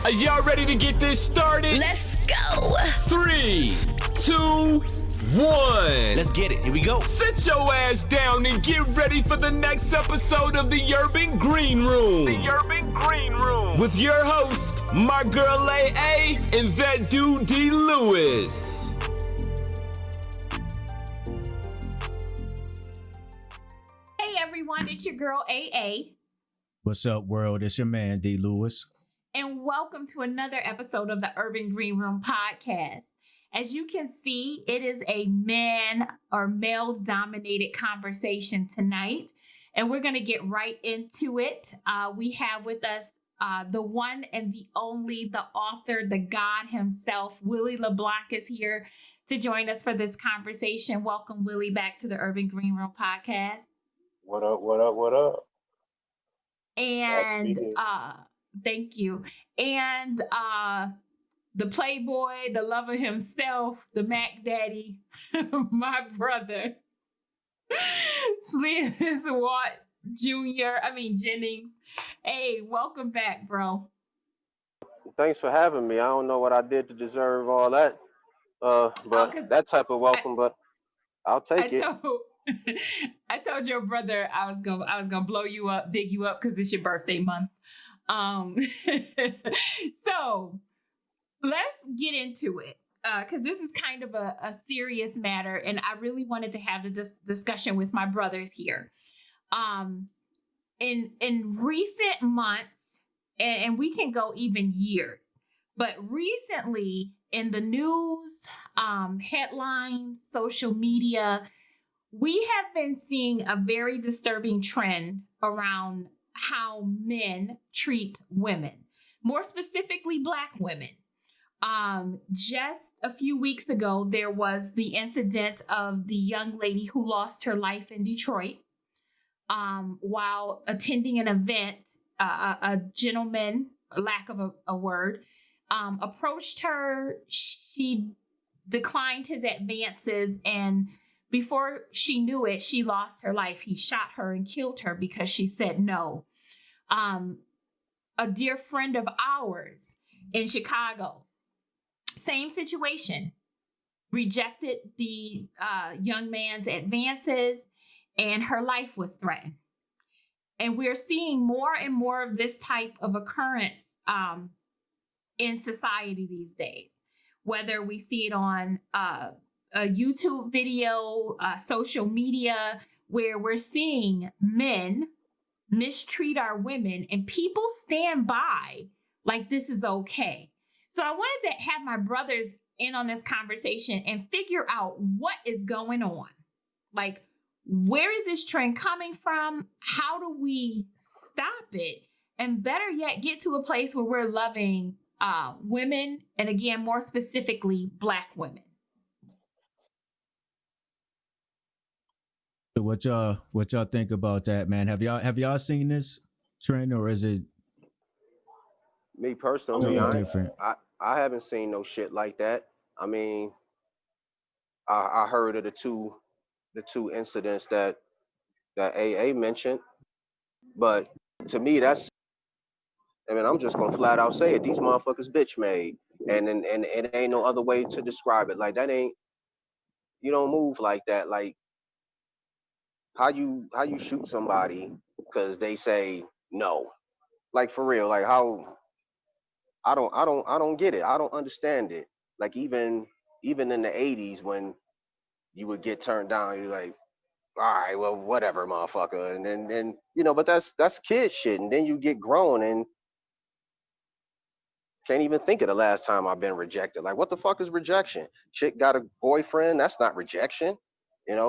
Are y'all ready to get this started? Let's go. 3, 2, 1. Let's get it. Here we go. Sit your ass down and get ready for the next episode of the Urban Green Room. The Urban Green Room. With your host, my girl AA and that dude D. Lewis. Hey everyone, it's your girl AA. What's up, world? It's your man, D. Lewis. And welcome to another episode of the Urban Green Room podcast. As you can see, it is a man or male-dominated conversation tonight, and we're going to get right into it. We have with us the one and the only, the author, the God himself, Willie LeBlanc is here to join us for this conversation. Welcome, Willie, back to the Urban Green Room podcast. What up, what up, what up? And thank you. And the playboy, the lover himself, the Mac Daddy, my brother, Walt Jennings. Hey, welcome back, bro. Thanks for having me. I don't know what I did to deserve all that, but that type of welcome. But I'll take it. I told your brother I was gonna blow you up, big you up, because it's your birthday month. So let's get into it, because this is kind of a serious matter, and I really wanted to have the discussion with my brothers here. In recent months, and we can go even years, but recently in the news, headlines, social media, we have been seeing a very disturbing trend around how men treat women, more specifically Black women. Just a few weeks ago, there was the incident of the young lady who lost her life in Detroit while attending an event. A gentleman, lack of a word, approached her. She declined his advances, and before she knew it, she lost her life. He shot her and killed her because she said no. A dear friend of ours in Chicago, same situation, rejected the young man's advances, and her life was threatened. And we're seeing more and more of this type of occurrence in society these days, whether we see it on a YouTube video, social media, where we're seeing men mistreat our women and people stand by like this is okay. So I wanted to have my brothers in on this conversation and figure out what is going on. Like, where is this trend coming from? How do we stop it? And better yet, get to a place where we're loving women, and again, more specifically, Black women. What y'all think about that, man? Have y'all seen this trend, or is it Me personally, different? I haven't seen no shit like that. I mean, I heard of the two incidents that AA mentioned, but to me, I'm just gonna flat out say it. These motherfuckers bitch made, and it ain't no other way to describe it. Like, that ain't, you don't move like that. Like, how you shoot somebody because they say no, like, for real. Like, how, I don't get it. I don't understand it. Like, even in the 80s, when you would get turned down, you're like, all right, well, whatever, motherfucker. And then but that's kid shit. And then you get grown and can't even think of the last time I've been rejected. Like, what the fuck is rejection? Chick got a boyfriend, that's not rejection.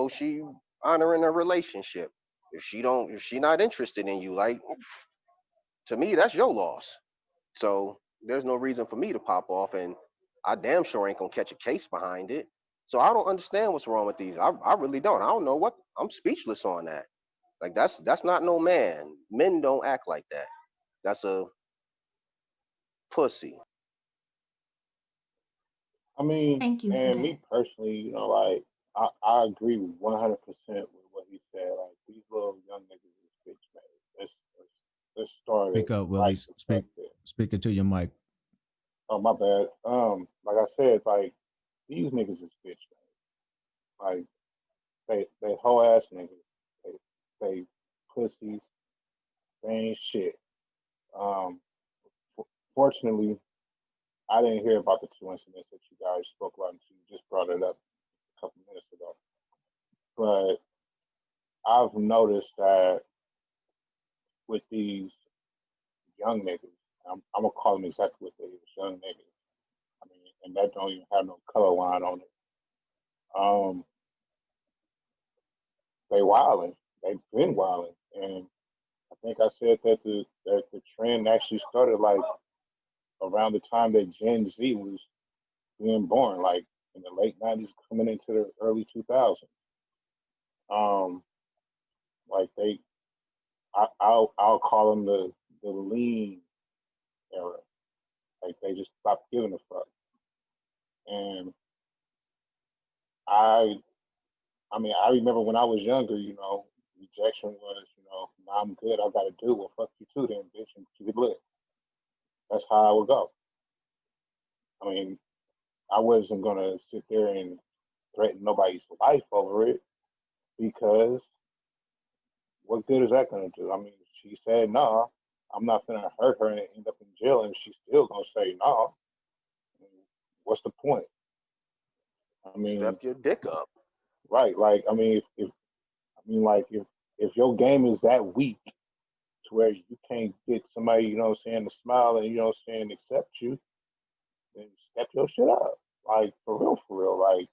She honoring her relationship. If she not interested in you, like, to me, that's your loss. So there's no reason for me to pop off, and I damn sure ain't gonna catch a case behind it. So I don't understand what's wrong with these. I really don't. I don't know what, I'm speechless on that. Like, that's not no man. Men don't act like that. That's a pussy. I mean, Thank you for and that. me personally, like, I agree 100% with what he said. Like, these little young niggas is bitch made. Let's start Speak it up, Willie. right Speak. Speaking to your mic. Oh, my bad. Like I said, like these niggas is bitch. Like they whole ass niggas. They pussies. They ain't shit. Um, Fortunately, I didn't hear about the two incidents that you guys spoke about until you just brought it up a couple minutes ago. But I've noticed that with these young niggas, I'm gonna call them exactly what they is, young niggas. I mean, and that don't even have no color line on it. Um, they wilding. They've been wilding, and I think I said that the trend actually started like around the time that Gen Z was being born, like in the late '90s, coming into the early 2000s. Um, like I'll call them the lean era. Like they just stopped giving a fuck. And I I mean, I remember when I was younger, rejection was, nah, I'm good, I gotta do, well, fuck you too then, bitch, and keep it lit. That's how I would go. I mean, I wasn't gonna sit there and threaten nobody's life over it because what good is that gonna do? I mean, she said nah, I'm not gonna hurt her and end up in jail, and she's still gonna say nah. What's the point? I mean, Step your dick up. right? Like, I mean, if your game is that weak to where you can't get somebody, to smile and accept you, then step your shit up. Like for real. Like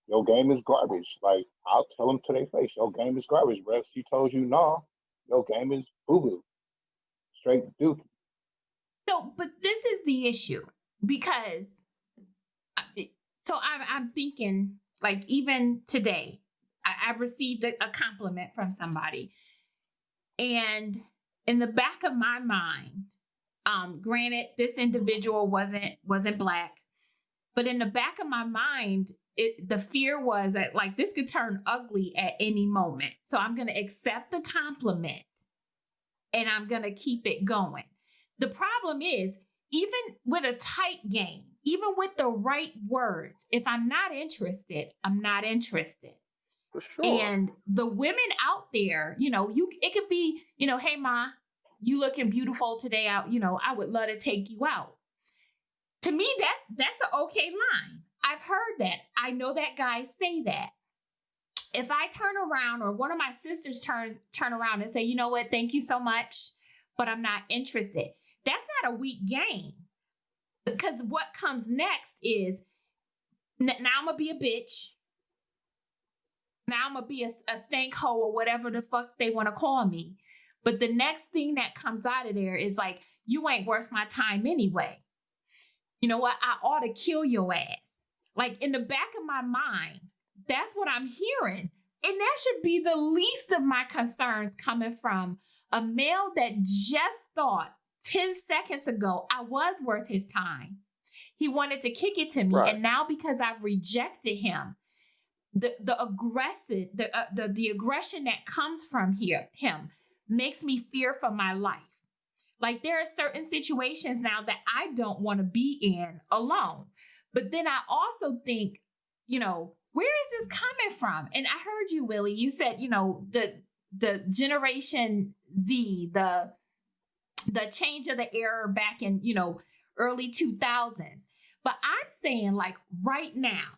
your game is garbage. Like I'll tell them to their face, your game is garbage, bro. If she told you no, your game is boo boo, straight dookie. So, but this is the issue because, I'm thinking like even today, I received a compliment from somebody, and in the back of my mind, granted this individual wasn't Black, but in the back of my mind, the fear was that like this could turn ugly at any moment. So I'm gonna accept the compliment and I'm gonna keep it going. The problem is, even with a tight game, even with the right words, if I'm not interested, I'm not interested. For sure. And the women out there, it could be, hey ma, you looking beautiful today out, I would love to take you out. To me, that's an okay line. I've heard that. I know that guys say that. If I turn around or one of my sisters turn around and say, you know what, thank you so much, but I'm not interested. That's not a weak game. Because what comes next is, now I'm going to be a bitch. Now I'm going to be a stank hoe or whatever the fuck they want to call me. But the next thing that comes out of there is like, you ain't worth my time anyway. You know what? I ought to kill your ass. Like in the back of my mind, that's what I'm hearing. And that should be the least of my concerns coming from a male that just thought 10 seconds ago I was worth his time. He wanted to kick it to me. Right. And now because I've rejected him, the aggression that comes from him makes me fear for my life. Like there are certain situations now that I don't want to be in alone. But then I also think, where is this coming from? And I heard you, Willie, you said, the Generation Z, the change of the era back in, early 2000s. But I'm saying like right now,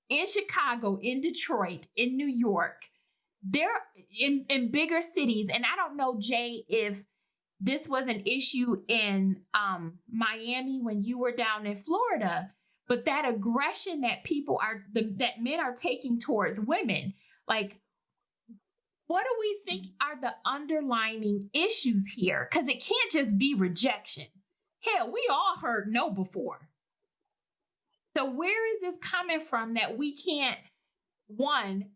in Chicago, in Detroit, in New York, they're in bigger cities. And I don't know, Jay, if this was an issue in Miami when you were down in Florida, but that aggression that that men are taking towards women, like, what do we think are the underlying issues here? Because it can't just be rejection. Hell, we all heard no before. So where is this coming from that we can't, one,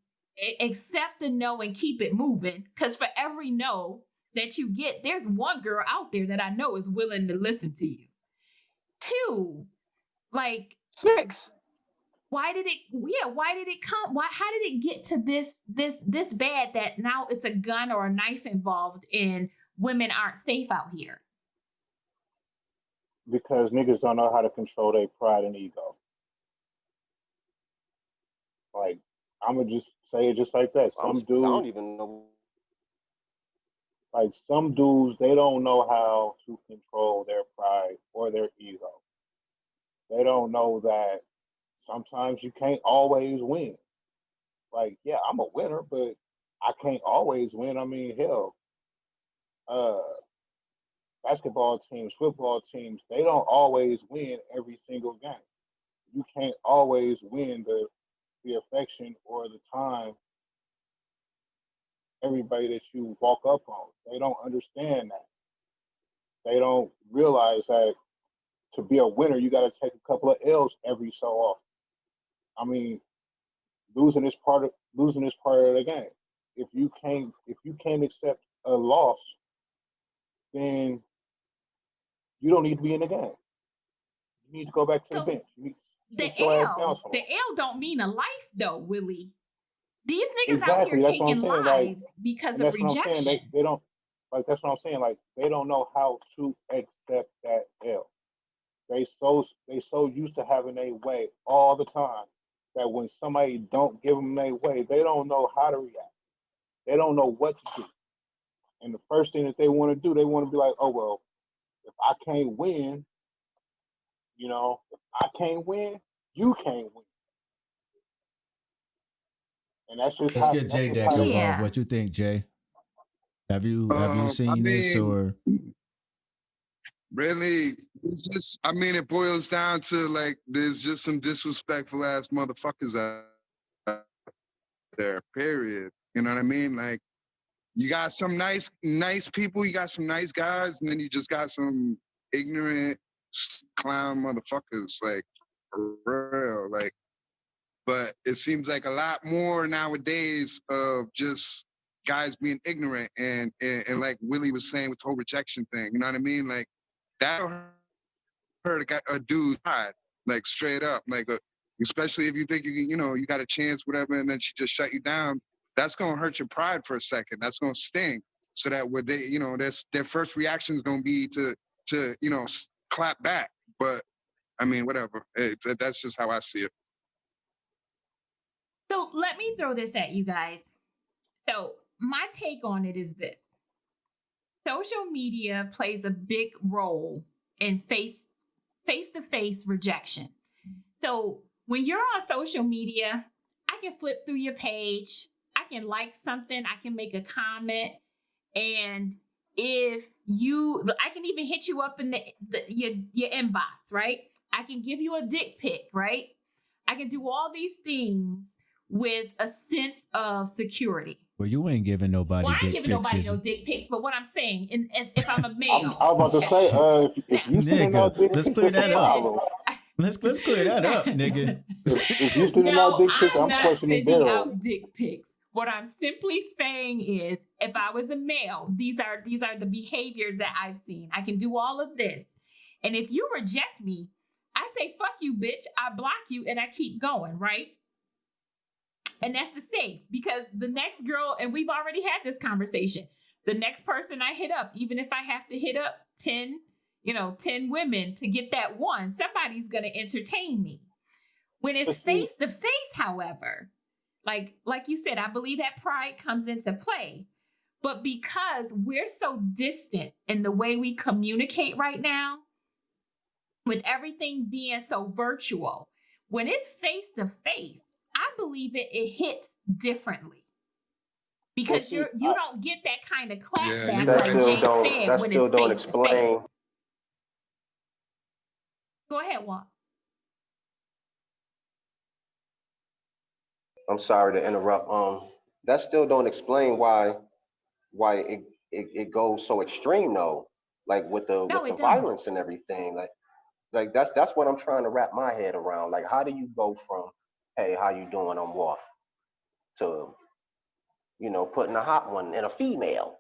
accept the no and keep it moving? Because for every no that you get, there's one girl out there that I know is willing to listen to you. Two, like 6. why did it come? How did it get to this bad that now it's a gun or a knife involved and women aren't safe out here? because niggas don't know how to control their pride and ego. Like, I'm gonna just say it just like that. I Some don't dudes, even know. like some dudes, they don't know how to control their pride or their ego. They don't know that sometimes you can't always win. Like, yeah, I'm a winner, but I can't always win. I mean, hell, uh, basketball teams, football teams, they don't always win every single game. You can't always win the affection or the time everybody that you walk up on. They don't understand that. They don't realize that to be a winner, you got to take a couple of L's every so often. I mean, losing is part of the game. If you can't accept a loss, then you don't need to be in the game. You need to go back to the So bench. You need to the sit your ass down L, somewhere. the L don't mean a life though, Willie. These niggas Exactly, out that's here what I'm taking saying. Like, lives because and of that's what I'm rejection. saying. They don't, like, that's what I'm saying. Like, they don't know how to accept that L. They so used to having their way all the time that when somebody don't give them their way, they don't know how to react. They don't know what to do. And the first thing that they want to do, they want to be like, oh well, if I can't win, if I can't win, you can't win. And that's just Let's how. get Jay That's just Deck how. involved. Yeah. What you think, Jay? Have you I seen this mean, or? really, it's just, I mean, it boils down to like, there's just some disrespectful ass motherfuckers out there, period. You know what I mean? Like, you got some nice people, you got some nice guys, and then you just got some ignorant clown motherfuckers, like, for real. Like, but it seems like a lot more nowadays of just guys being ignorant and like Willie was saying with the whole rejection thing, you know what I mean? Like, that hurt a dude pride, like straight up, like especially if you think you got a chance, whatever, and then she just shut you down. That's gonna hurt your pride for a second. That's gonna sting. So that when they, their first reaction is gonna be to clap back. But I mean, whatever. That's just how I see it. So let me throw this at you guys. So my take on it is this. Social media plays a big role in face-to-face rejection. So when you're on social media, I can flip through your page, I can like something, I can make a comment, and I can even hit you up in your inbox, right? I can give you a dick pic, right? I can do all these things with a sense of security. Well, you ain't giving nobody Well, I ain't dick giving pics, nobody is no you? dick pics, but what I'm saying, if I'm a male, I was about to say, if you sending out dick Nigga, let's pics, clear that's a that up. problem. Let's clear that up, nigga. If you sending No, out dick pics, I'm I'm not questioning sending their out order. dick pics. What I'm simply saying is, if I was a male, these are the behaviors that I've seen. I can do all of this. And if you reject me, I say, fuck you, bitch. I block you and I keep going, right? And that's the safe, because the next girl, and we've already had this conversation, the next person I hit up, even if I have to hit up 10 women to get that one, somebody's going to entertain me. When it's face to face, however, like you said, I believe that pride comes into play. But because we're so distant in the way we communicate right now, with everything being so virtual, when it's face to face, I believe it hits differently. Because you don't get that kind of clap back, you're like right. Jay said, That when still it's don't face to face. explain. Go ahead, Walt. I'm sorry to interrupt. That still don't explain why it goes so extreme though. Like with the violence and everything. Like that's what I'm trying to wrap my head around. Like, how do you go from, hey, how you doing? I'm Walt, to putting a hot one in a female?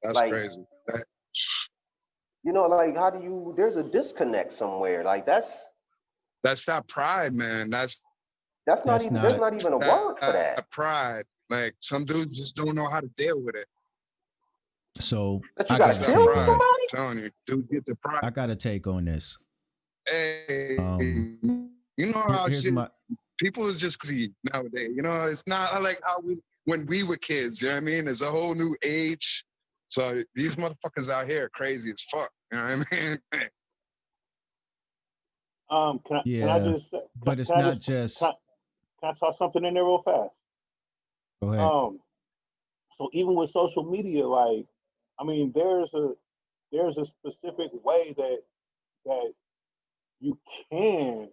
That's Like, crazy. like, how do you? There's a disconnect somewhere. Like that's that pride, man. That's not even. There's not even a word for that. Pride. Like, some dudes just don't know how to deal with it. So That you I gotta got a That's that kill take pride. on it. I'm somebody? telling you, dude, get the pride. I got a take on this. Hey, Um, you know how here's shit my people is just crazy nowadays. You know, it's not like how we when we were kids. You know what I mean? There's a whole new age. So these motherfuckers out here are crazy as fuck. You know what I mean? Can I yeah, just but it's can I not just just. can I toss something in there real fast? Go ahead. Um, so even with social media, like, I mean, there's a specific way that you can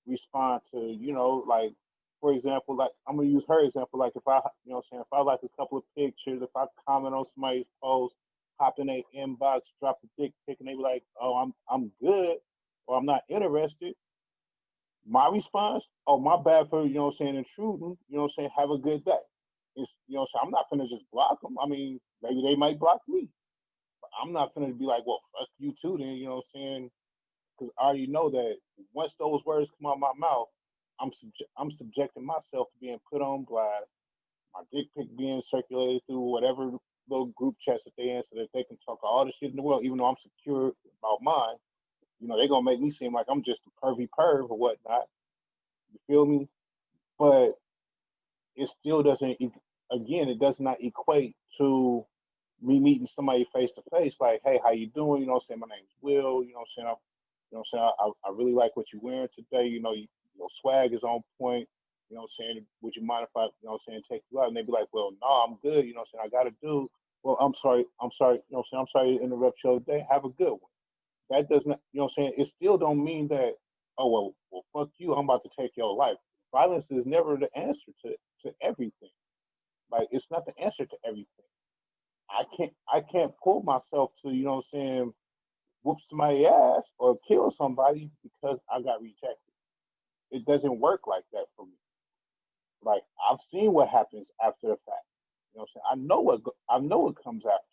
respond to, like, for example, like I'm gonna use her example, like if I, what I'm saying, if I like a couple of pictures, if I comment on somebody's post, hop in their inbox, drop the dick pic, and they be like, oh, I'm good, or I'm not interested. My response, oh, my bad for, intruding, have a good day. It's, I'm not gonna just block them. I mean, maybe they might block me. But I'm not gonna be like, well, fuck you too, then, because I already know that once those words come out my mouth, I'm subjecting myself to being put on blast, my dick pic being circulated through whatever little group chats that they in, so that they can talk all the shit in the world, even though I'm secure about mine. They're gonna make me seem like I'm just a pervy perv or whatnot. You feel me? But it still doesn't. Again, it does not equate to me meeting somebody face to face. Like, hey, how you doing? Saying my name's Will. I really like what you're wearing today. Your swag is on point. Would you mind if I, take you out? And they'd be like, well, no, I'm good. I got to do. Well, I'm sorry. I'm sorry to interrupt your day. Have a good one. That does not, it still don't mean that, oh, well, fuck you. I'm about to take your life. Violence is never the answer to everything. Like, it's not the answer to everything. I can't pull myself to, whoop somebody's ass or kill somebody because I got rejected. It doesn't work like that for me. Like, I've seen what happens after the fact. I know what comes after.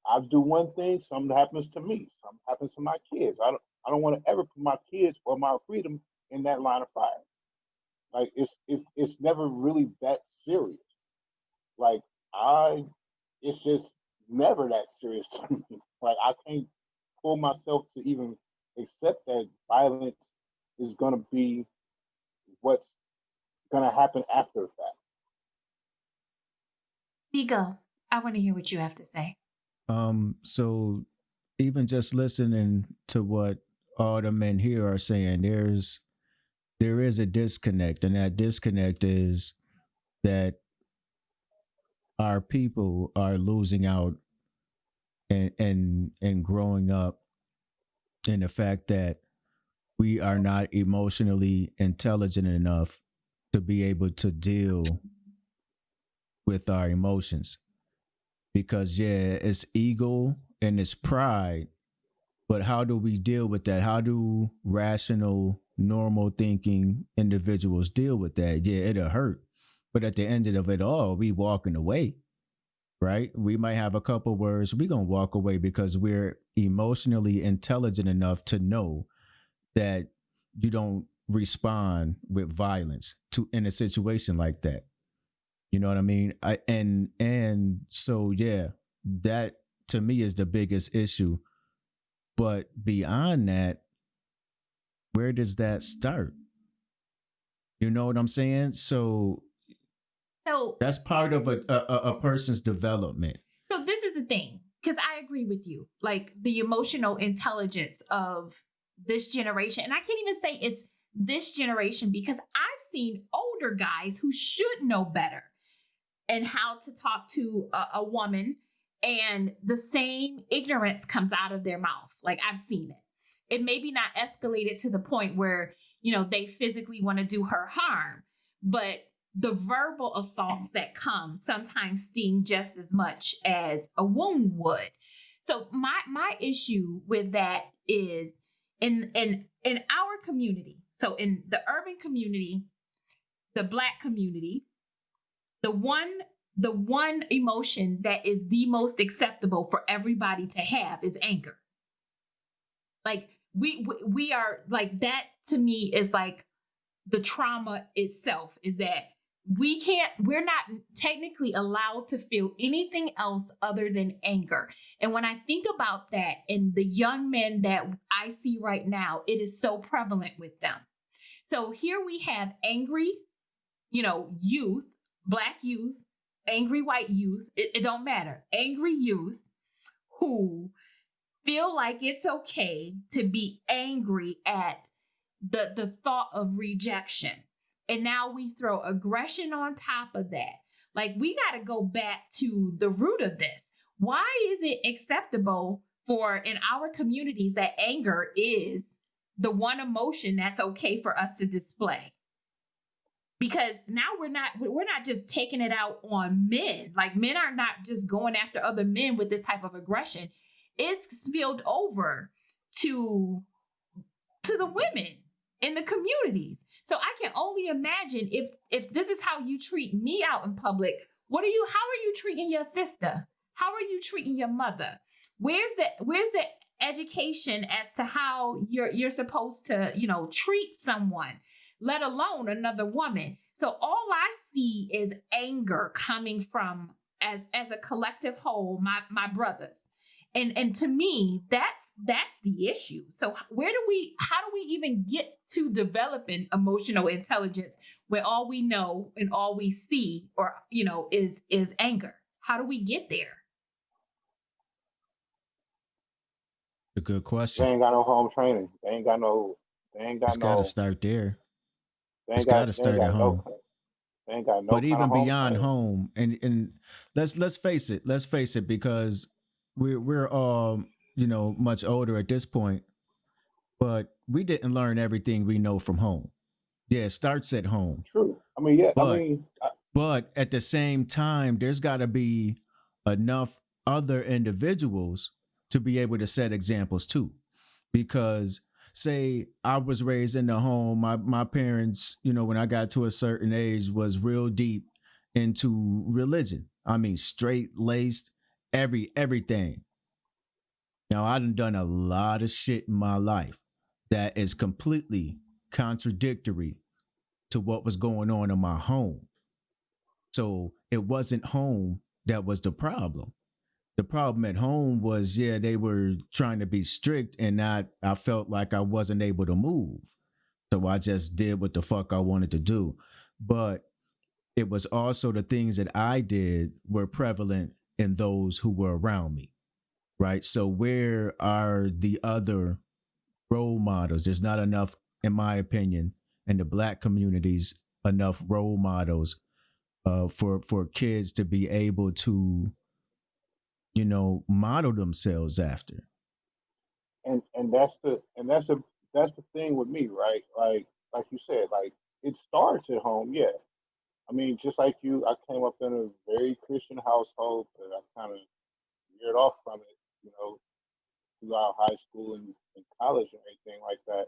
I do one thing, something happens to me, something happens to my kids. I don't want to ever put my kids or my freedom in that line of fire. Like, it's never really that serious. Like, it's just never that serious to me. Like, I can't pull myself to even accept that violence is gonna be what's gonna happen after the fact. Ego, I want to hear what you have to say. So even just listening to what all the men here are saying, there is a disconnect, and that disconnect is that our people are losing out and growing up in the fact that we are not emotionally intelligent enough to be able to deal with our emotions. Because yeah, it's ego and it's pride, but how do we deal with that? How do rational, normal thinking individuals deal with that? Yeah, it'll hurt, but at the end of it all, we walking away, right? We might have a couple words. We gonna walk away because we're emotionally intelligent enough to know that you don't respond with violence to in a situation like that. You know what I mean? And so yeah, that to me is the biggest issue. But beyond that, where does that start? You know what I'm saying? So that's part of a person's development. So this is the thing, because I agree with you. Like, the emotional intelligence of this generation, and I can't even say it's this generation because I've seen older guys who should know better and how to talk to a woman, and the same ignorance comes out of their mouth. Like, I've seen it. It may be not escalated to the point where, they physically want to do her harm, but the verbal assaults that come sometimes sting just as much as a wound would. So my issue with that is in our community. So in the urban community, the Black community, the one emotion that is the most acceptable for everybody to have is anger. Like, we are like, that to me is like the trauma itself, is that we're not technically allowed to feel anything else other than anger. And when I think about that and the young men that I see right now, it is so prevalent with them. So here we have angry, youth, Black youth, angry white youth, it don't matter, angry youth who feel like it's okay to be angry at the thought of rejection. And now we throw aggression on top of that. Like, we got to go back to the root of this. Why is it acceptable for in our communities that anger is the one emotion that's okay for us to display? Because now we're not just taking it out on men. Like, men are not just going after other men with this type of aggression. It's spilled over to the women in the communities. So I can only imagine if this is how you treat me out in public, how are you treating your sister? How are you treating your mother? Where's the education as to how you're supposed to, treat someone, let alone another woman? So all I see is anger coming from as a collective whole, my brothers. And to me, that's the issue. So how do we even get to developing emotional intelligence when all we know and all we see is anger? How do we get there? A good They question. ain't got no home training. It's got to start there. They It's ain't got got, to they ain't start at got no, home. they ain't got no But kind of even home beyond training. home, and let's face it, because we're all much older at this point, but we didn't learn everything we know from home. Yeah, it starts at home, True. I mean, yeah. but but at the same time, there's got to be enough other individuals to be able to set examples too, because say I was raised in the home, my parents, when I got to a certain age, was real deep into religion. I mean, straight laced, everything. Now I done a lot of shit in my life that is completely contradictory to what was going on in my home. So it wasn't home that was the problem. The problem at home was, they were trying to be strict and I felt like I wasn't able to move. So I just did what the fuck I wanted to do. But it was also the things that I did were prevalent in those who were around me. Right. So where are the other role models? There's not enough, in my opinion, in the Black communities, enough role models for kids to be able to model themselves after. And that's the thing with me, right? Like you said, like, it starts at home. Yeah. I mean, just like you, I came up in a very Christian household, but I kind of veered off from it, throughout high school and college and everything like that.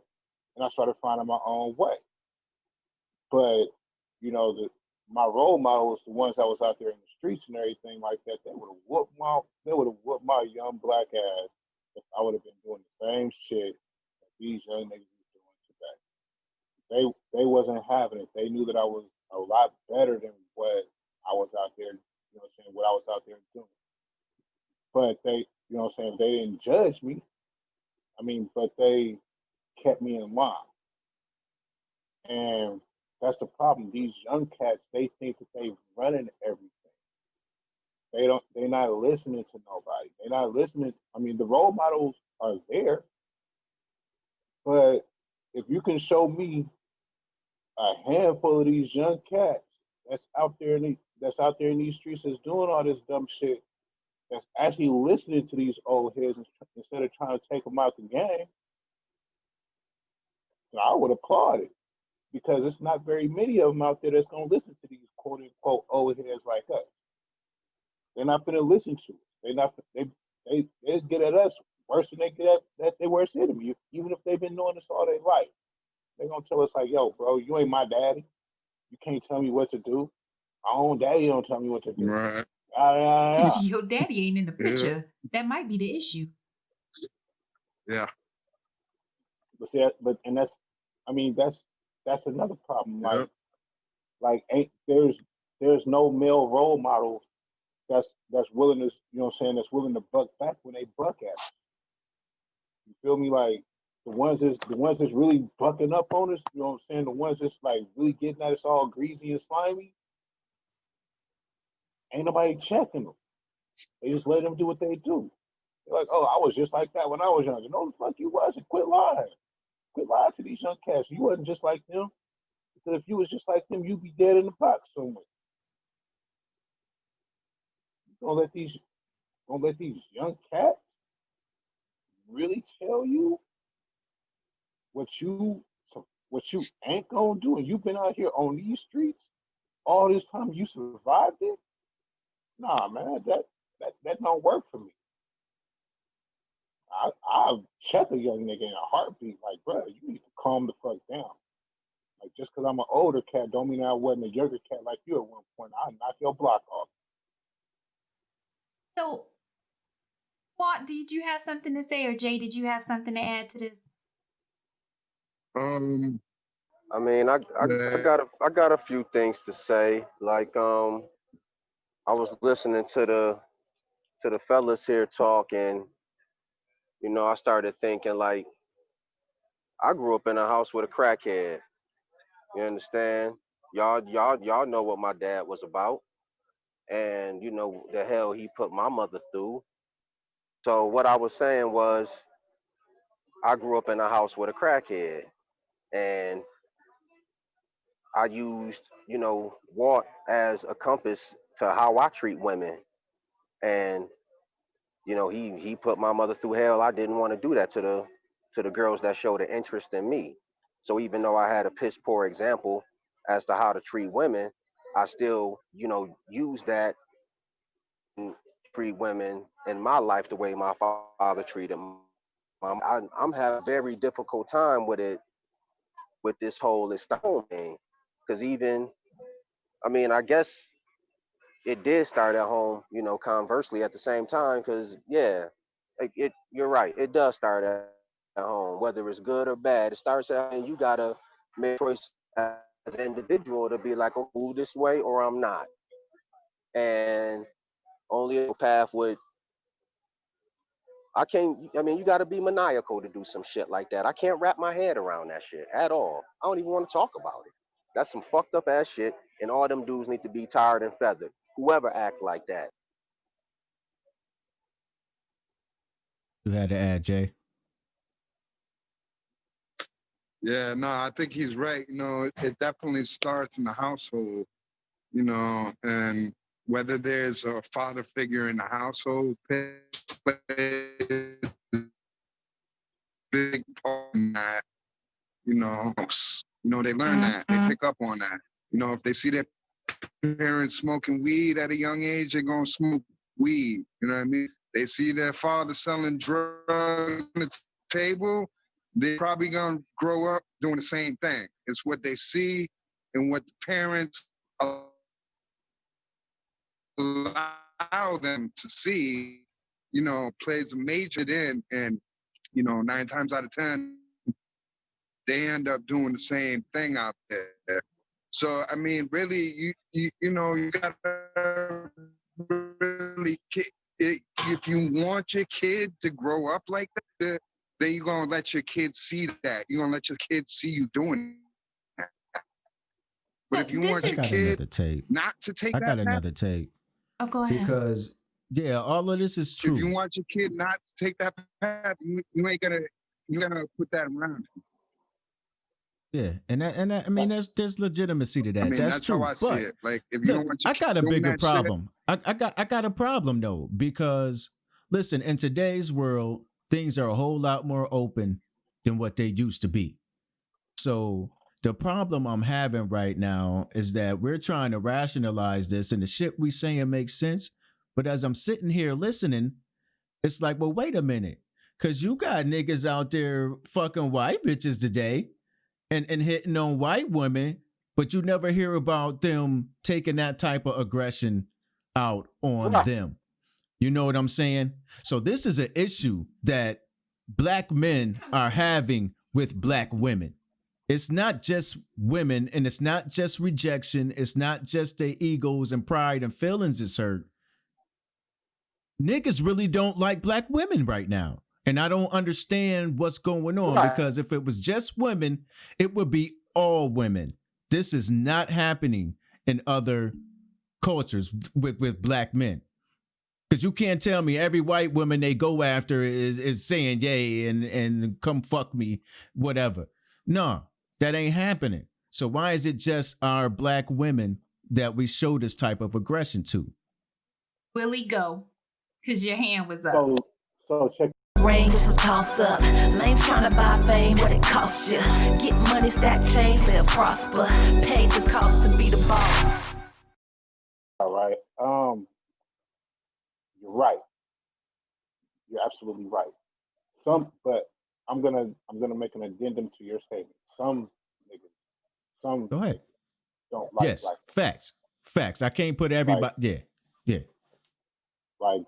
And I started finding my own way. But my role models, the ones that was out there in the streets and everything like that, they would have whooped my young Black ass if I would have been doing the same shit that these young niggas was doing today. They wasn't having it. They knew that I was a lot better than what I was out there, what I was out there doing. But they, they didn't judge me. I mean, but they kept me in line. And that's the problem. These young cats, they think that they running everything. They're not listening to nobody. They're not listening. I mean, the role models are there, but if you can show me a handful of these young cats that's out there in these streets that's doing all this dumb shit, that's actually listening to these old heads instead of trying to take them out the game, I would applaud it, because it's not very many of them out there that's going to listen to these quote unquote old heads like us. They're not going to listen to us. They get at us worse than they get at their worst enemy, even if they've been doing this all their life. They're going to tell us like, yo, bro, you ain't my daddy. You can't tell me what to do. My own daddy don't tell me what to do. Right. Your daddy ain't in the picture. Yeah. That might be the issue. Yeah. But that's another problem. Like, Like, ain't there's no male role model that's willing to, you know what I'm saying, that's willing to buck back when they buck at us. You feel me? Like the ones that's really bucking up on us, you know what I'm saying? The ones that's like really getting at us all greasy and slimy, ain't nobody checking them. They just let them do what they do. They're like, oh, I was just like that when I was younger. No, the fuck you wasn't. Quit lying. Quit lying to these young cats. You wasn't just like them. Because if you was just like them, you'd be dead in the box somewhere. Don't let these young cats really tell you what you ain't gonna do. And you've been out here on these streets all this time. You survived it. Nah, man, that don't work for me. I'll check a young nigga in a heartbeat. Like, bro, you need to calm the fuck down. Like, just because I'm an older cat don't mean I wasn't a younger cat like you at one point. I'll knock your block off. So, Walt, did you have something to say, or Jay, did you have something to add to this? I mean, I got a few things to say. Like, I was listening to the fellas here talk, and you know, I started thinking like, I grew up in a house with a crackhead. You understand? Y'all know what my dad was about, and you know the hell he put my mother through. So what I was saying was, I grew up in a house with a crackhead, and I used, you know, Walt as a compass to how I treat women. And, you know, he put my mother through hell. I didn't want to do that to the girls that showed an interest in me. So even though I had a piss poor example as to how to treat women, I still, you know, use that and treat women in my life the way my father treated mom. I'm having a very difficult time with it, with this whole Estone thing. Because even, I mean, I guess it did start at home, you know, conversely at the same time, because yeah, you're right, it does start at home, whether it's good or bad. It starts at home, and you gotta make a choice as an individual to be like, I'm move this way or I'm not. And only a path would, I mean, you gotta be maniacal to do some shit like that. I can't wrap my head around that shit at all. I don't even want to talk about it. That's some fucked up ass shit, and all them dudes need to be tarred and feathered. Whoever act like that. You had to add, Jay. Yeah, no, I think he's right. You know, it definitely starts in the household, you know, and whether there's a father figure in the household plays a big part in that, you know, they learn that, they pick up on that. You know, if they see their parents smoking weed at a young age, they're gonna smoke weed. You know what I mean? They see their father selling drugs on the table, they're probably gonna grow up doing the same thing. It's what they see and what the parents allow them to see, you know, plays a major in, and you know, 9 times out of 10, they end up doing the same thing out there. So I mean, really, you know, you gotta really, if you want your kid to grow up like that, then you're gonna let your kids see that. You're gonna let your kids see you doing that. But if you want your kid not to take that path, I got another take. Oh, go ahead. Because yeah, all of this is true. If you want your kid not to take that path, you gotta put that around him. Yeah, and I mean, there's legitimacy to that. I mean, that's true. how I see it. Like, if you don't want your I got a bigger problem. I got a problem though, because listen, in today's world, things are a whole lot more open than what they used to be. So the problem I'm having right now is that we're trying to rationalize this, and the shit we saying makes sense. But as I'm sitting here listening, it's like, well, wait a minute, because you got niggas out there fucking white bitches today. And hitting on white women, but you never hear about them taking that type of aggression out on them. You know what I'm saying? So this is an issue that black men are having with black women. It's not just women, and it's not just rejection. It's not just their egos and pride and feelings is hurt. Niggas really don't like black women right now. And I don't understand what's going on, Right. because if it was just women, it would be all women. This is not happening in other cultures with black men. Because you can't tell me every white woman they go after is saying yay and come fuck me, whatever. No, that ain't happening. So why is it just our black women that we show this type of aggression to? Willie, go. Because your hand was up. So check. Ring is a toss up. Lames trying to buy fame, what it costs you. Get money, stack change, live prosper. Pay the cost to be the boss. All right. You're right. You're absolutely right. But I'm gonna make an addendum to your statement. Some niggas, Go ahead. don't like Yes, black. facts. I can't put everybody. Yeah. Like,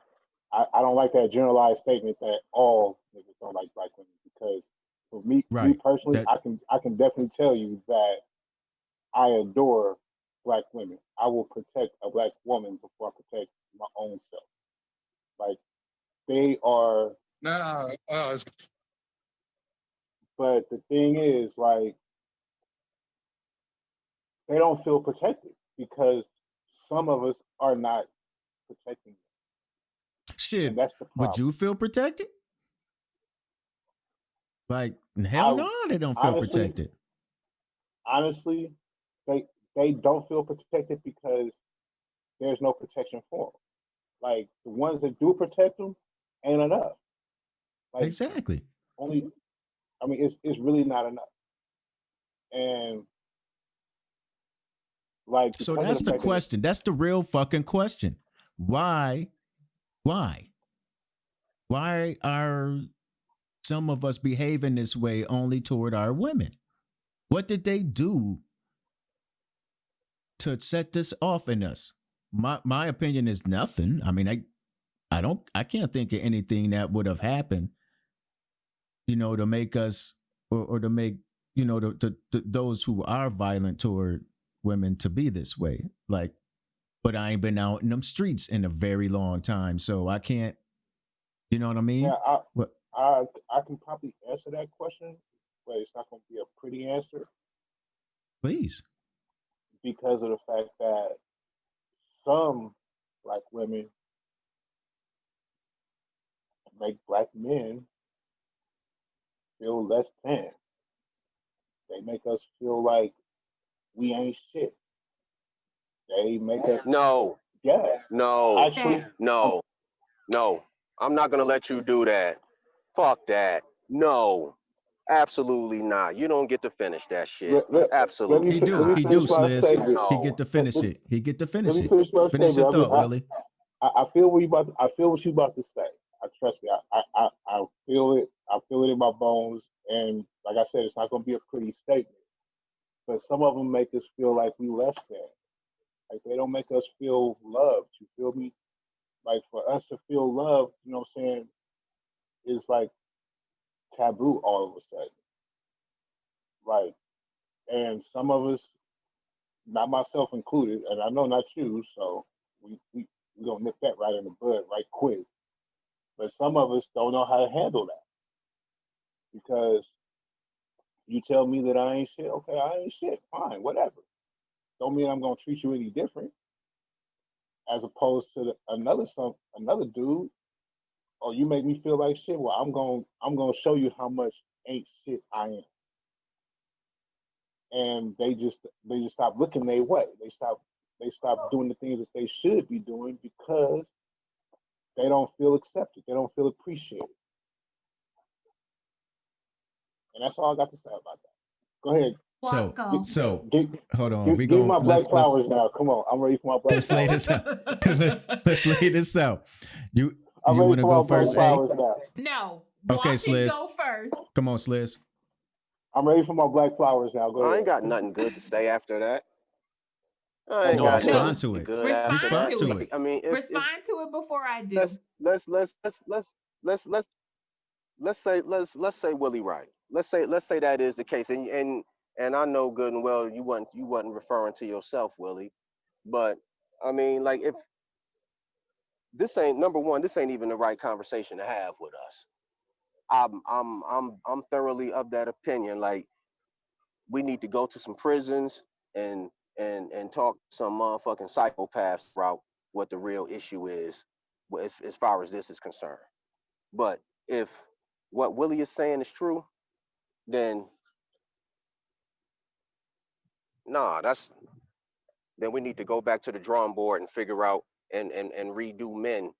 I don't like that generalized statement that all niggas don't like black women, because for me, Right. personally, I can definitely tell you that I adore black women. I will protect a black woman before I protect my own self. Like, they are. But the thing is, like, they don't feel protected because some of us are not protecting them. Shit, And that's the problem. would you feel protected? Like, hell no, they don't feel protected. Honestly, they don't feel protected because there's no protection for them. Like, the ones that do protect them ain't enough. Like, Exactly. It's really not enough. And like, So because of that's the fact that question. That's the real fucking question. Why are some of us behaving this way only toward our women? What did they do to set this off in us? My opinion is nothing. I mean, I can't think of anything that would have happened, to make us or to make, those who are violent toward women to be this way. Like, but I ain't been out in them streets in a very long time, so I can't, you know what I mean? Yeah, What? I can probably answer that question, but it's not going to be a pretty answer Please. because of the fact that some black women make black men feel less than. They make us feel like we ain't shit. They make us. No, Yes. no, Actually, no. I'm not gonna let you do that. Fuck that. No, absolutely not. You don't get to finish that shit. Absolutely. He Let do, me he finish do, my Sliz. statement. He get to finish Let- it. He get to Let finish me it. finish my Finish your statement. thought, Willie. I feel what you about to say. I trust me. I feel it. I feel it in my bones. And like I said, it's not going to be a pretty statement. But some of them make us feel like we less than. Like, they don't make us feel loved. You feel me? Like, for us to feel loved, you know what I'm saying, is like taboo all of a sudden. Right. And some of us, not myself included, and I know not you, so we gonna nip that right in the bud right quick. But some of us don't know how to handle that because you tell me that I ain't shit. Okay, I ain't shit. Fine, whatever. Don't mean I'm gonna treat you any different. As opposed to another dude. Oh, you make me feel like shit. Well, I'm gonna show you how much ain't shit I am. And they just stop looking their way. They stop doing the things that they should be doing because they don't feel accepted. They don't feel appreciated. And that's all I got to say about that. Go ahead. So Give hold on. me my black flowers now. Come on, I'm ready for my black let's lay flowers. this out. Let's lay this out. You I'm want ready to for go my black first, A? flowers now. No. Okay, Walton, Sliz. go first. Come on, Sliz. I'm ready for my black flowers now. Go I ahead. ain't got nothing good to say after that. I ain't No, got respond nothing to it. good Respond after that. to it. I mean, if Respond to it before I do. let's say Willie right. Let's say that is the case, and And I know good and well you wasn't referring to yourself, Willie. But I mean, like, if this ain't number one, this ain't even the right conversation to have with us. I'm thoroughly of that opinion. Like, we need to go to some prisons and talk to some motherfucking psychopaths about what the real issue is, as far as this is concerned. But if what Willie is saying is true, then nah, then we need to go back to the drawing board and figure out and redo men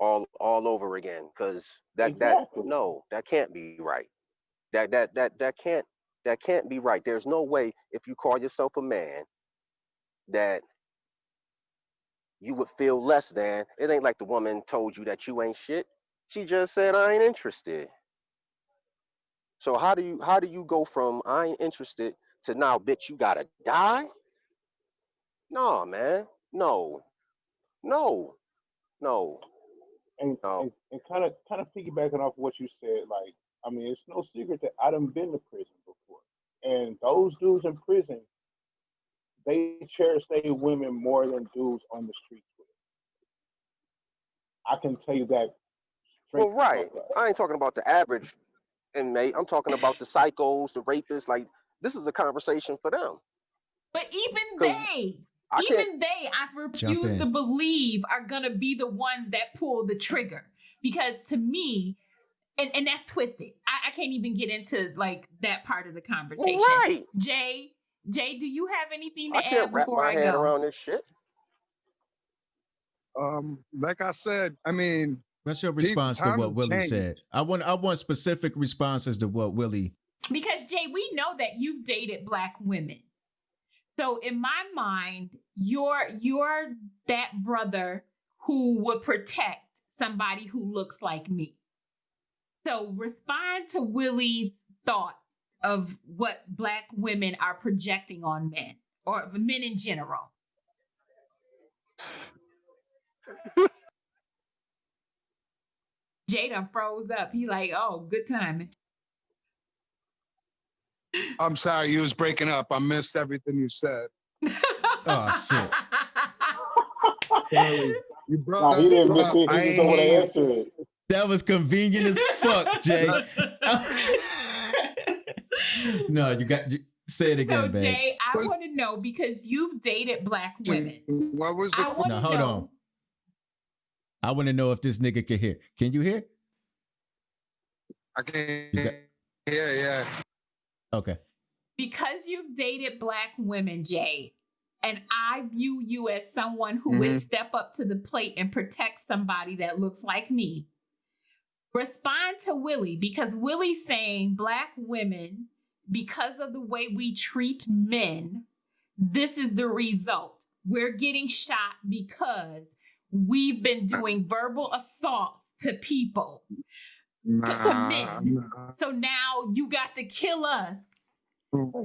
all over again. Cause Exactly. that can't be right. That can't be right. There's no way, if you call yourself a man, that you would feel less than. It ain't like the woman told you that you ain't shit. She just said I ain't interested. So how do you go from I ain't interested to now, bitch, you gotta die? No, man. No, no, no, And no. and kind of piggybacking off what you said, like, I mean, it's no secret that I done been to prison before, and those dudes in prison, they cherish their women more than dudes on the streets. I can tell you that straight Well, the right. fuck up. I ain't talking about the average inmate. I'm talking about the psychos, the rapists. Like, this is a conversation for them. But even 'Cause they, I can't. I Jump refuse in. to believe are gonna be the ones that pull the trigger. Because to me, and that's twisted. I can't even get into like that part of the Well, conversation. right. Jay, do you have anything I to can't add wrap before my I head go? around this shit. Like I said, I mean, What's your response to times what have Willie changed. said? I want specific responses to what Willie. Because Jay, we know that you've dated Black women. So in my mind, you're that brother who would protect somebody who looks like me. So respond to Willie's thought of what Black women are projecting on men or men in general. Jay done froze up. He like, oh, good timing. I'm sorry, you was breaking up. I missed everything you said. Oh shit! Sorry. You Nah, brought he didn't miss up. it. I He just ain't don't want to hear answer it. That was convenient as fuck, Jay. No, say it again, So babe. Jay, I Was- want to know because you've dated Black women. What was I the want Now, to hold know. on. I want to know if this nigga can hear. Can you hear? I can't You got- yeah. Okay. Because you've dated Black women, Jay, and I view you as someone who would step up to the plate and protect somebody that looks like me. Respond to Willie because Willie's saying Black women, because of the way we treat men, this is the result. We're getting shot because we've been doing verbal assaults to people, to men. Nah. So now you got to kill us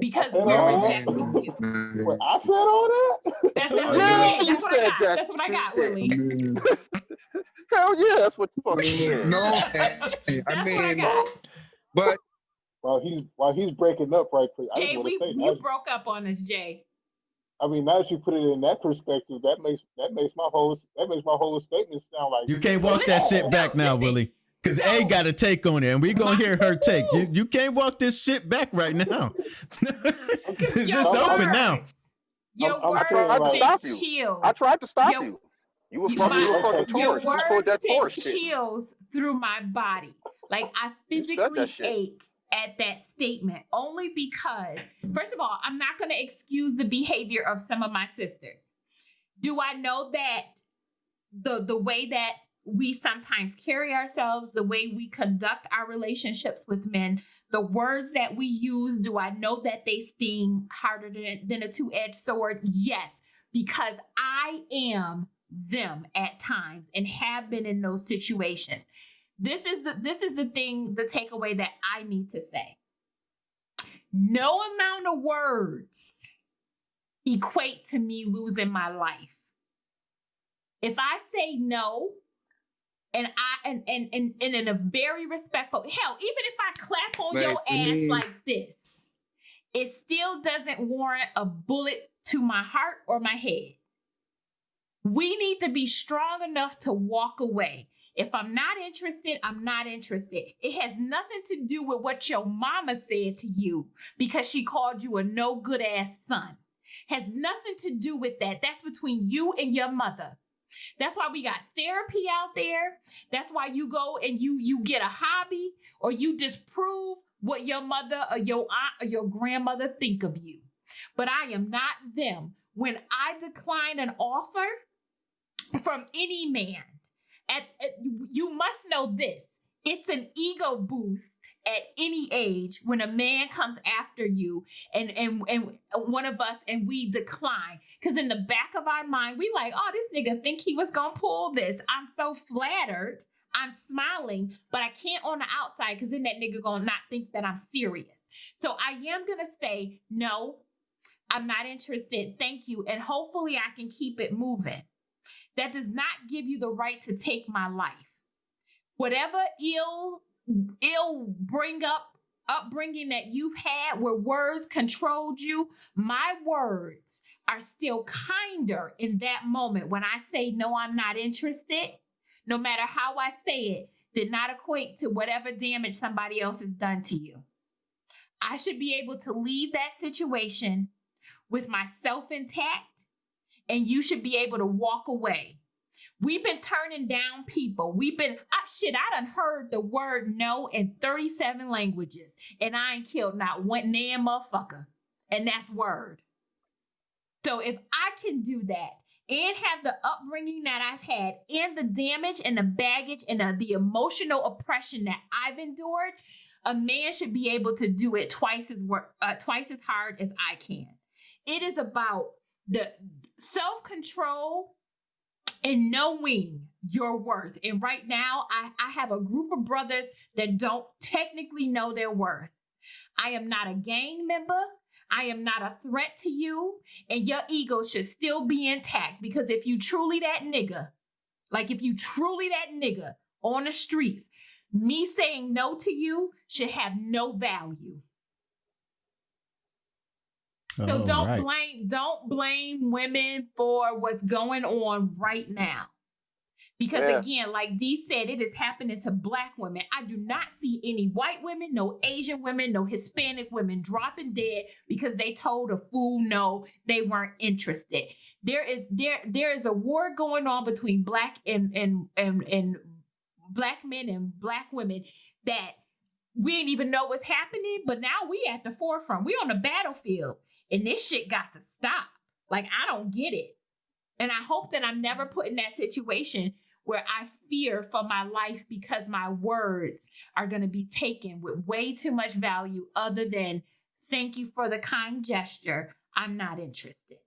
because I said we're all that? rejecting you. Wait, I said all that? That's Yeah, what you I said got. that That's what I got, shit. Willie. Hell yeah, that's what the fuck you said. No, That's I what I mean, got. but While he's breaking up right quick, I just Jay, want to say, you broke up on us, Jay. I mean, now that you put it in that perspective, that makes my whole statement sound like You can't walk that shit back now, listen. Willie. Because A got a take on it, and we gonna hear her take. You can't walk this shit back right now. It's just open now. Your I'm words saying, I tried to like- stop sent you. chills. I tried to stop Yo, you. You were You- fucking, you were my- fucking Your torch. You pulled that words torch sent shit. chills through my body. Like I You said physically that shit. ache at that statement only because, first of all, I'm not going to excuse the behavior of some of my sisters. Do I know that the way that we sometimes carry ourselves, the way we conduct our relationships with men, the words that we use, do I know that they sting harder than a two-edged sword? Yes, because I am them at times and have been in those situations. This is the takeaway that I need to say. No amount of words equate to me losing my life. If I say no, and in a very respectful, hell, even if I clap on Like, your to ass me- like this, it still doesn't warrant a bullet to my heart or my head. We need to be strong enough to walk away. If I'm not interested, I'm not interested. It has nothing to do with what your mama said to you because she called you a no good ass son. Has nothing to do with that. That's between you and your mother. That's why we got therapy out there. That's why you go and you get a hobby or you disprove what your mother or your aunt or your grandmother think of you. But I am not them. When I decline an offer from any man, you must know this. It's an ego boost at any age when a man comes after you and one of us and we decline. Because in the back of our mind, we like, oh, this nigga think he was gonna pull this. I'm so flattered. I'm smiling, but I can't on the outside because then that nigga gonna not think that I'm serious. So I am gonna say, no, I'm not interested. Thank you. And hopefully I can keep it moving. That does not give you the right to take my life. Whatever ill upbringing that you've had where words controlled you, my words are still kinder in that moment. When I say, no, I'm not interested, no matter how I say it, did not equate to whatever damage somebody else has done to you. I should be able to leave that situation with myself intact, and you should be able to walk away. We've been turning down people. I done heard the word no in 37 languages, and I ain't killed not one damn motherfucker. And that's word. So if I can do that and have the upbringing that I've had and the damage and the baggage and the emotional oppression that I've endured, a man should be able to do it twice as hard as I can. It is about the self-control and knowing your worth. And right now, I have a group of brothers that don't technically know their worth. I am not a gang member. I am not a threat to you. And your ego should still be intact, because if you truly that nigga on the streets, me saying no to you should have no value. So don't blame women for what's going on right now. Because again, like Dee said, it is happening to Black women. I do not see any white women, no Asian women, no Hispanic women dropping dead because they told a fool no, they weren't interested. There is a war going on between Black and Black men and Black women that we didn't even know was happening, but now we at the forefront. We on the battlefield. And this shit got to stop. Like, I don't get it. And I hope that I'm never put in that situation where I fear for my life because my words are going to be taken with way too much value other than, thank you for the kind gesture. I'm not interested.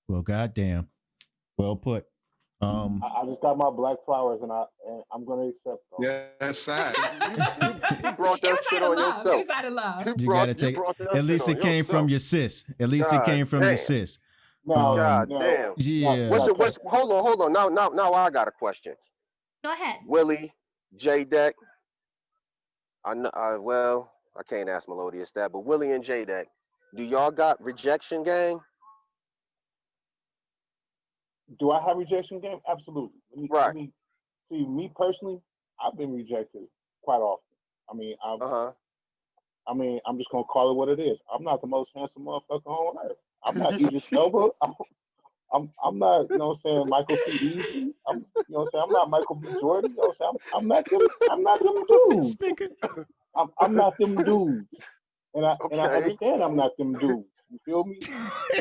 Well, goddamn. Well put. I just got my black flowers and I'm gonna accept them. Yeah, that's sad. You brought that shit on yourself. It was out of love. You gotta take. At least it came from your sis. At least it came from your sis. No, God no. damn. Yeah. Hold on. Now I got a question. Go ahead. Willie, J-Deck. I know. Well, I can't ask Melodious that, but Willie and J-Deck, do y'all got rejection game? Do I have rejection game? Absolutely. Right. See, me personally, I've been rejected quite often. I mean, I'm just gonna call it what it is. I'm not the most handsome motherfucker on earth. I'm not Idris Elba. I'm not, you know what I'm saying, Michael C. Easy. You know what I'm saying? I'm not Michael B. Jordan. You know what I'm saying? I'm not them dudes. I'm not them dudes. And I understand I'm not them dudes. You feel me?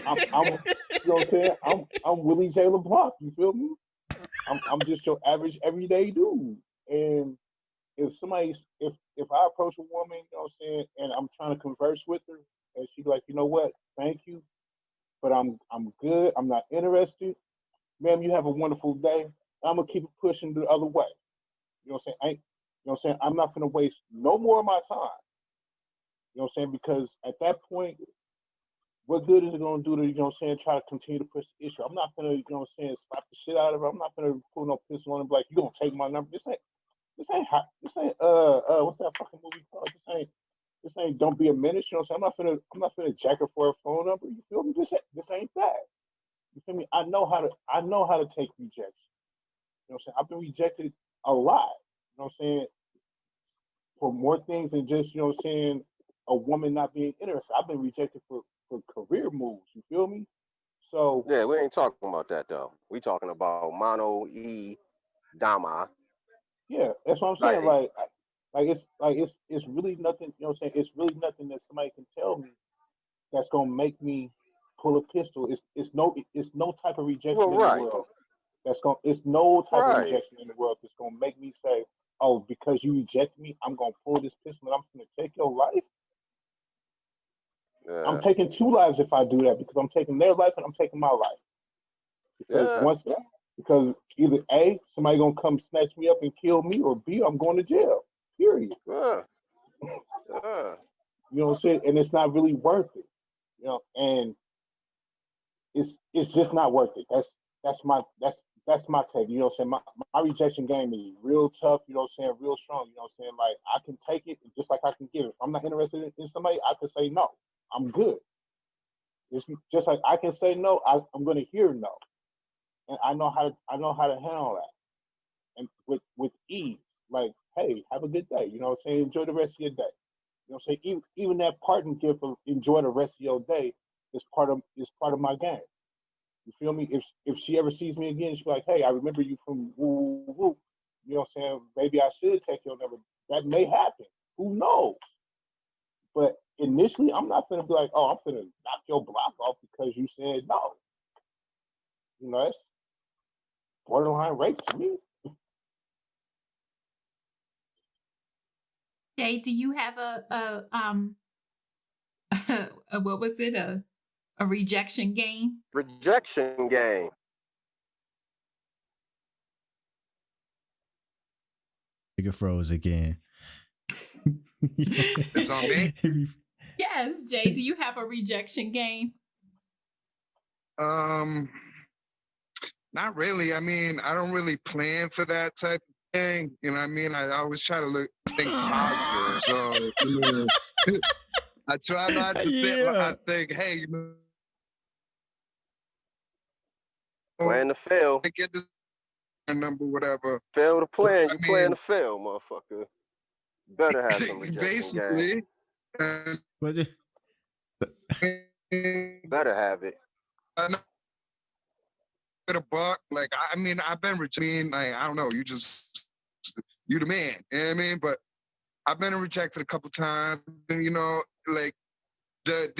I'm you know what I'm saying? I'm Willie J. LeBlanc. You feel me? I'm just your average everyday dude. And if I approach a woman, you know what I'm saying, and I'm trying to converse with her, and she's like, you know what? Thank you, but I'm good. I'm not interested. Ma'am, you have a wonderful day. I'm gonna keep it pushing the other way. You know what I'm saying? You know what I'm saying? I'm not gonna waste no more of my time. You know what I'm saying? Because at that point, what good is it going to do to, you know what I'm saying, try to continue to push the issue? I'm not going to, you know what I'm saying, slap the shit out of her. I'm not going to pull no pistol on her and be like, you going to take my number. This ain't what's that fucking movie called? don't be a menace. You know what I'm saying? I'm not finna jack her for a phone number. You feel me? This ain't that. You feel me? I know how to take rejection. You know what I'm saying? I've been rejected a lot. You know what I'm saying? For more things than just, you know what I'm saying, a woman not being interested. I've been rejected for career moves. You feel me? So Yeah, we ain't talking about that though. We talking about mono e dama. yeah, that's what I'm saying. It's really nothing. You know what I'm saying? It's really nothing that somebody can tell me that's gonna make me pull a pistol. It's no type of rejection Well, in the right, world it's no type of right. rejection in the world that's gonna make me say, oh, because you reject me, I'm gonna pull this pistol and I'm gonna take your life. I'm Yeah, taking two lives if I do that because I'm taking their life and I'm taking my life. yeah, Because either A, somebody gonna come snatch me up and kill me, or B, I'm going to jail. Period. yeah, yeah. You know what I'm saying? And it's not really worth it. You know, and it's just not worth it. That's my take. You know what I'm saying? My rejection game is real tough, you know what I'm saying, real strong, you know what I'm saying? Like I can take it just like I can give it. If I'm not interested in somebody, I can say no. I'm good. It's just like I can say no, I'm gonna hear no. And I know how to handle that. And with ease. Like, hey, have a good day. You know what I'm saying? Enjoy the rest of your day. You know what I'm saying? Even that parting gift of enjoy the rest of your day is part of my game. You feel me? If she ever sees me again, she'll be like, hey, I remember you from woo woo woo. You know what I'm saying? Maybe I should take your number. That may happen. Who knows? But initially, I'm not gonna be like, oh, I'm gonna knock your block off because you said no. You know, that's borderline rape to me. Jay, do you have what was it? A rejection game? Rejection game. Nigga froze again. It's on me. Yes, Jay, do you have a rejection game? Not really. I mean, I don't really plan for that type of thing. You know what I mean? I always try to think positive. So I try not to think. I think, hey, you know, Plan to fail. I get this number, whatever. Fail to plan. So, You plan to fail, motherfucker. Better have some rejection basically, game. Better have it. A buck, like I mean, I've been rejected. Like I don't know, you the man. You know what I mean? But I've been rejected a couple times. And, you know, like the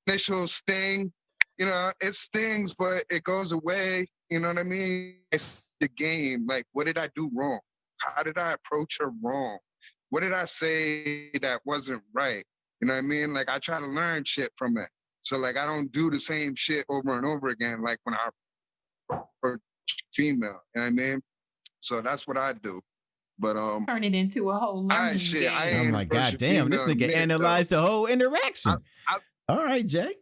initial sting, you know, it stings, but it goes away. You know what I mean? It's the game. Like, what did I do wrong? How did I approach her wrong? What did I say that wasn't right? You know what I mean? Like, I try to learn shit from it. So, like, I don't do the same shit over and over again, like when I approach female. You know what I mean? So that's what I do. But turn it into a whole learning game. I'm like, God damn, this nigga analyzed the whole interaction. All right, Jay.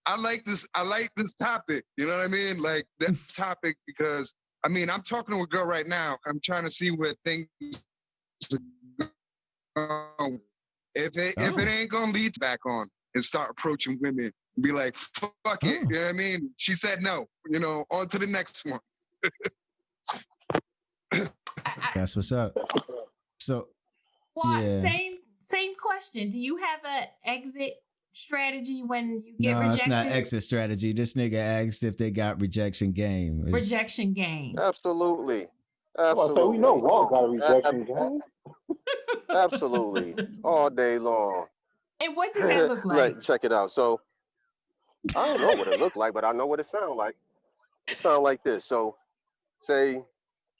I like this topic. You know what I mean? Like this topic because I mean I'm talking to a girl right now. I'm trying to see where things if it ain't gonna lead back on and start approaching women, be like, fuck it. You know what I mean? She said no. You know, on to the next one. That's what's up. So, well, yeah. Same question. Do you have an exit strategy when you get rejected? No, it's not exit strategy. This nigga asked if they got rejection game. Rejection game. Absolutely. So we know Walt got a rejection game. Absolutely. All day long. And what does that look like? Check it out. So I don't know what it looked like, but I know what it sounds like. It sounds like this. So say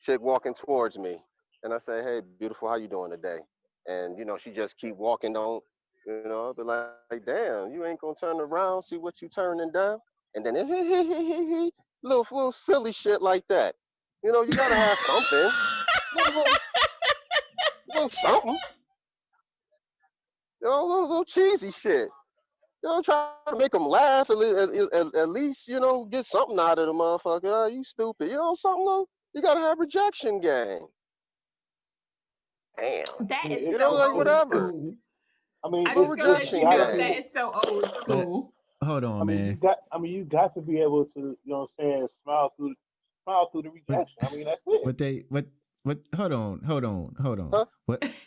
chick walking towards me and I say, hey, beautiful, how you doing today? And, you know, she just keep walking, don't, you know, I'll be like, damn, you ain't gonna turn around, see what you turning down? And then little silly shit like that. You know, you gotta have something. little something. You know, little cheesy shit. You know, try to make them laugh, at least, you know, get something out of the motherfucker. Oh, you stupid. You know, something, you gotta have rejection game. Damn. That is You so know, like, old whatever. school. I mean, I What just gonna let rejection you know game? that is so old school. Hold on, man. you got to be able to, you know what I'm saying, smile through the What, rejection. I mean, that's it. what hold on. Huh?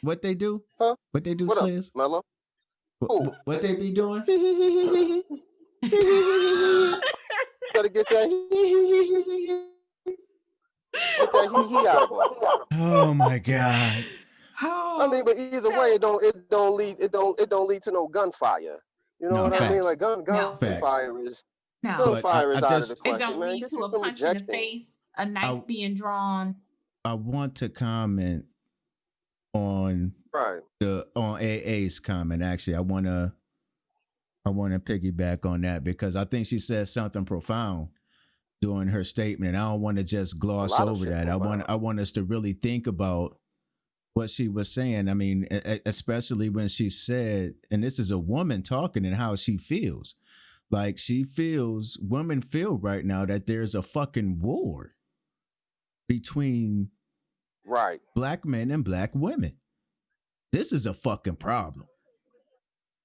What they do? Huh? What they do, What up, Sliz? Mello? Who? What they be doing? Gotta get that get that hee out of them. Oh my God. I mean, but either way, it don't lead to no gunfire. You know No, what I mean? facts. Like No. gunfire is No, But gunfire is I out of the just it question, don't man. lead Get to you a some punch in the rejection. face, a knife being drawn. I want to comment on Right. on AA's comment. Actually, I wanna piggyback on that because I think she said something profound during her statement. And I don't want to just gloss lot of over shit that. profound. I want us to really think about what she was saying. I mean, especially when she said, and this is a woman talking and how she feels. Like women feel right now that there's a fucking war between Right. black men and black women. This is a fucking problem.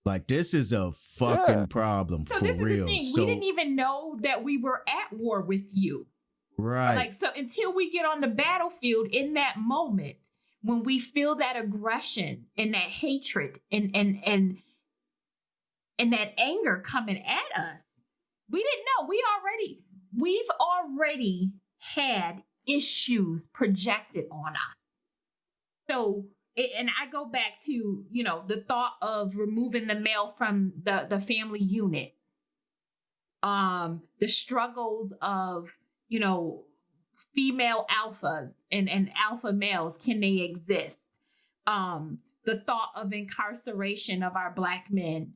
Like, this is a fucking problem So for this real. is the thing. So, We didn't even know that we were at war with you. right. Like, so until we get on the battlefield in that moment, when we feel that aggression and that hatred and that anger coming at us, we didn't know. We've already had issues projected on us. So, and I go back to, you know, the thought of removing the male from the family unit. The struggles of, you know, female alphas and alpha males, can they exist? The thought of incarceration of our black men.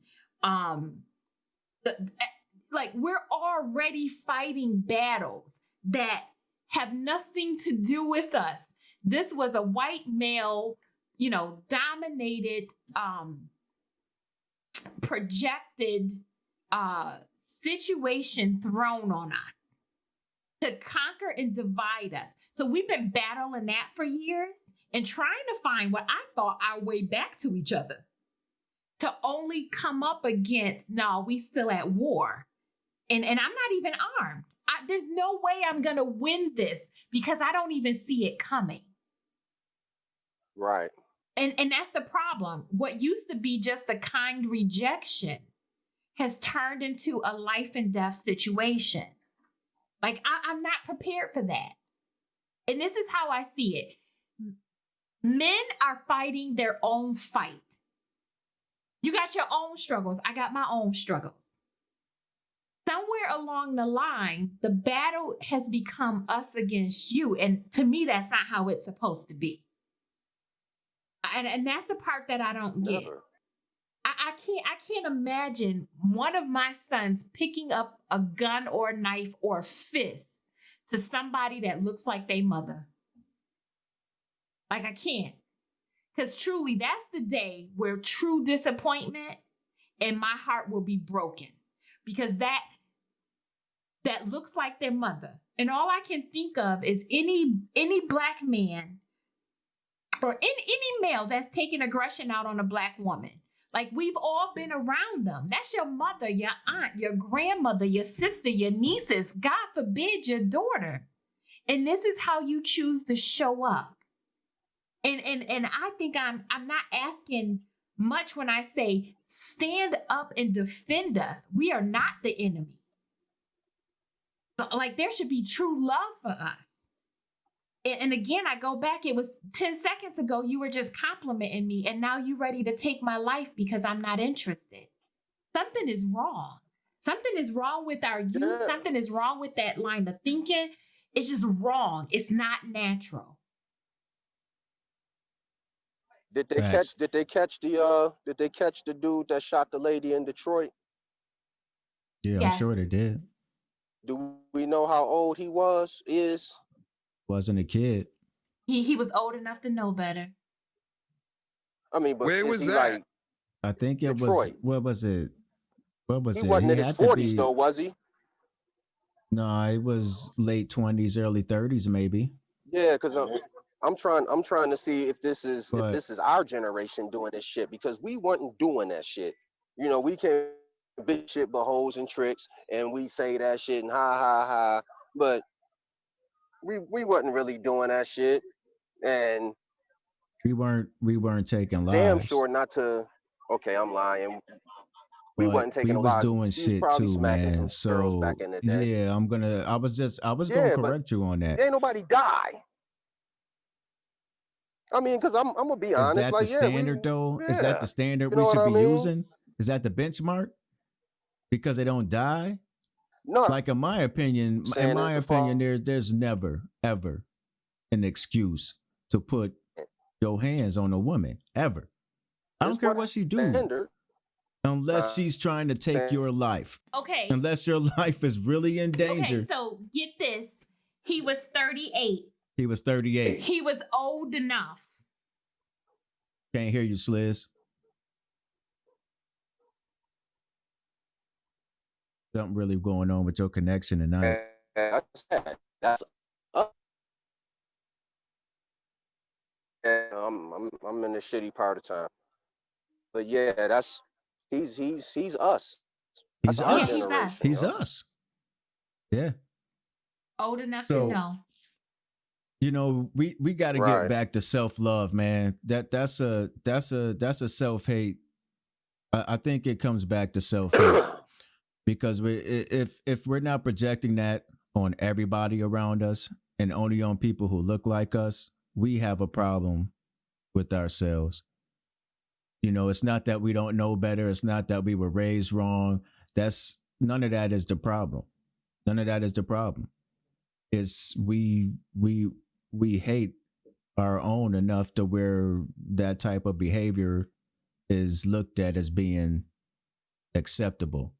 Like, we're already fighting battles that have nothing to do with us. This was a white male, you know, dominated, projected situation thrown on us to conquer and divide us. So we've been battling that for years and trying to find what I thought our way back to each other, to only come up against, no, we still at war. And I'm not even armed. There's no way I'm going to win this because I don't even see it coming. Right. And that's the problem. What used to be just a kind rejection has turned into a life and death situation. Like, I'm not prepared for that. And this is how I see it. Men are fighting their own fight. You got your own struggles. I got my own struggles. Somewhere along the line, the battle has become us against you. And to me, that's not how it's supposed to be. And that's the part that I don't get. Never. I can't imagine one of my sons picking up a gun or a knife or a fist to somebody that looks like their mother. Like, I can't. Because truly, that's the day where true disappointment and my heart will be broken. Because that looks like their mother. And all I can think of is any black man or any male that's taking aggression out on a black woman. Like, we've all been around them. That's your mother, your aunt, your grandmother, your sister, your nieces, God forbid, your daughter. And this is how you choose to show up. And I think I'm not asking much when I say stand up and defend us. We are not the enemy. Like, there should be true love for us. And again, I go back, it was 10 seconds ago, you were just complimenting me, and now you're ready to take my life because I'm not interested. Something is wrong. Something is wrong with our youth. Yeah. Something is wrong with that line of thinking. It's just wrong. It's not natural. Did they Facts. catch the dude that shot the lady in Detroit? Yeah, Yes. I'm sure they did. Do we know how old he is? Wasn't a kid. He was old enough to know better. I mean, but Where is was he that? like, I think it Detroit. was, what was it? What was he it? wasn't in his had to 40s be, though, was he? No, it was late 20s, early 30s, maybe. Yeah, because I'm trying to see if this is But our generation doing this shit, because we weren't doing that shit. You know, we can big shit but hoes and tricks, and we say that shit and ha ha ha, but we wasn't really doing that shit, and we weren't taking damn lives, sure not to. Okay, I'm lying. We but wasn't we taking was lives. doing We was shit probably too, smacking man. some girls back So in the day. yeah, I was gonna Yeah, but correct you on that. ain't nobody die. I mean, cause I'm gonna be Is honest. that the Like, standard though? Is that yeah, the standard you we know what should I be mean? using? Is that the benchmark? Because they don't die? No, Like in my opinion, saying that the fall. there's never ever an excuse to put your hands on a woman ever. I don't It's care what what she do, standard. unless she's trying to take your life. Okay. Unless your life is really in danger. Okay, so get this. He was 38. He was 38. He was old enough. Can't hear you, Sliz. Something really going on with your connection tonight. That's I'm in the shitty part of time. But yeah, that's he's us. That's He's our us. generation. He's yo. us. Yeah. Old enough So, to know. You know, we got to Right. get back to self-love, man. That's a self-hate. I think it comes back to self-hate because if we're not projecting that on everybody around us and only on people who look like us, we have a problem with ourselves. You know, it's not that we don't know better. It's not that we were raised wrong. None of that is the problem. None of that is the problem. It's we hate our own enough to where that type of behavior is looked at as being acceptable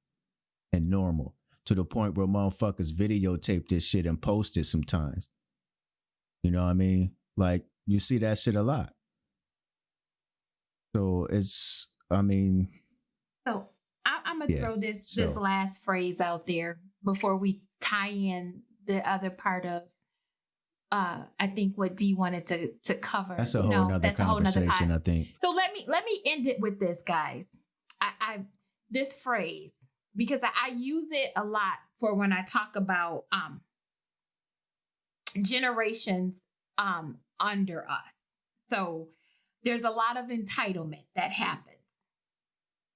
and normal, to the point where motherfuckers videotape this shit and post it sometimes. You know what I mean? Like, you see that shit a lot. So it's, I mean. So I'm going to throw this last phrase out there before we tie in the other part of, I think what Dee wanted to cover. That's a whole nother conversation, I think. So let me end it with this, guys. I this phrase, because I use it a lot for when I talk about generations under us. So there's a lot of entitlement that happens.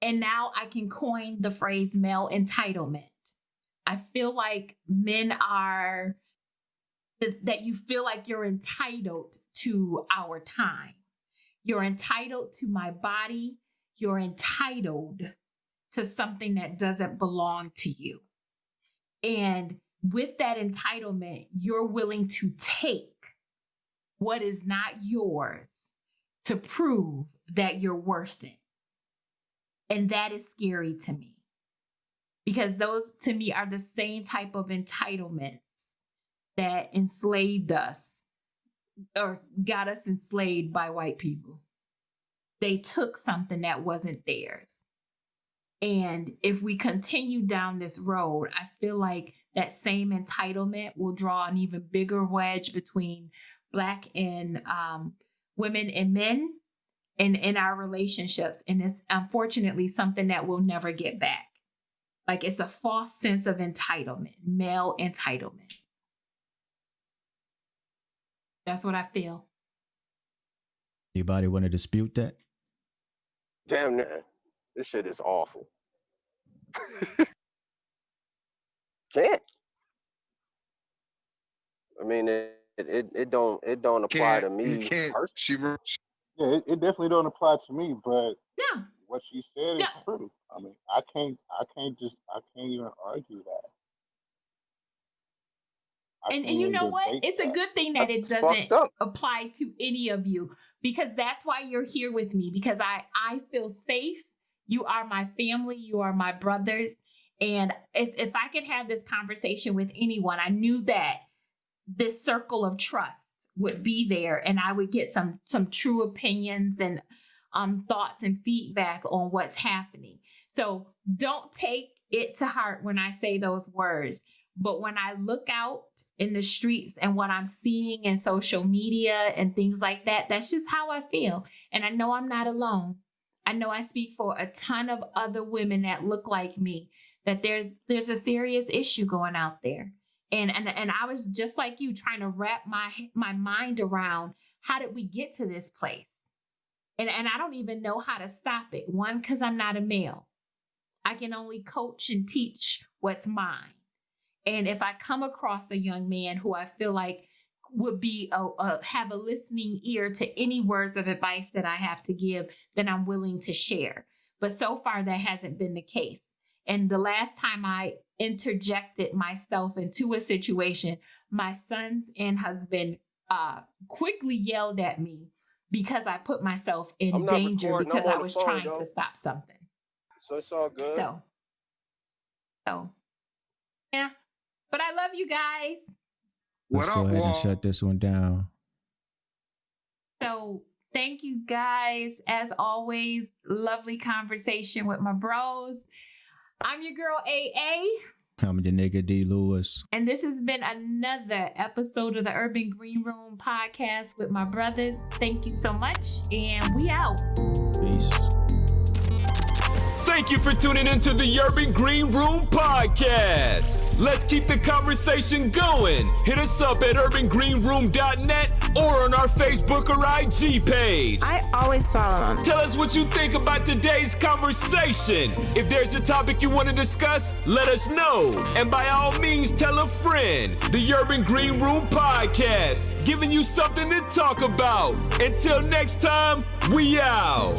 And now I can coin the phrase male entitlement. I feel like men are that you feel like you're entitled to our time. You're entitled to my body. You're entitled to something that doesn't belong to you. And with that entitlement, you're willing to take what is not yours to prove that you're worth it. And that is scary to me, because those to me are the same type of entitlements that enslaved us or got us enslaved by white people. They took something that wasn't theirs. And if we continue down this road, I feel like that same entitlement will draw an even bigger wedge between Black and women and men in our relationships. And it's unfortunately something that we'll never get back. Like, it's a false sense of entitlement, male entitlement. That's what I feel. Anybody want to dispute that? Damn, this shit is awful. Can't. I mean, it don't apply to me. Yeah, it definitely don't apply to me, but yeah, what she said is true. I mean, I can't even argue that. And you know what? It's a good thing that it doesn't apply to any of you, because that's why you're here with me, because I feel safe. You are my family. You are my brothers. And if I could have this conversation with anyone, I knew that this circle of trust would be there, and I would get some true opinions and thoughts and feedback on what's happening. So don't take it to heart when I say those words. But when I look out in the streets and what I'm seeing in social media and things like that, that's just how I feel. And I know I'm not alone. I know I speak for a ton of other women that look like me, that there's a serious issue going out there. And I was just like you, trying to wrap my mind around, how did we get to this place? And I don't even know how to stop it. One, because I'm not a male. I can only coach and teach what's mine. And if I come across a young man who I feel like would be have a listening ear to any words of advice that I have to give, then I'm willing to share. But so far, that hasn't been the case. And the last time I interjected myself into a situation, my sons and husband quickly yelled at me because I put myself in danger because I was trying to stop something. So it's all good. So yeah. But I love you guys. Let's go ahead and shut this one down. So thank you guys. As always, lovely conversation with my bros. I'm your girl AA. I'm the nigga D Lewis. And this has been another episode of the Urban Green Room podcast with my brothers. Thank you so much. And we out. Peace. Thank you for tuning into the Urban Green Room podcast. Let's keep the conversation going. Hit us up at urbangreenroom.net or on our Facebook or IG page. I always follow them. Tell us what you think about today's conversation. If there's a topic you want to discuss, let us know. And by all means, tell a friend. The Urban Green Room podcast, giving you something to talk about. Until next time, we out.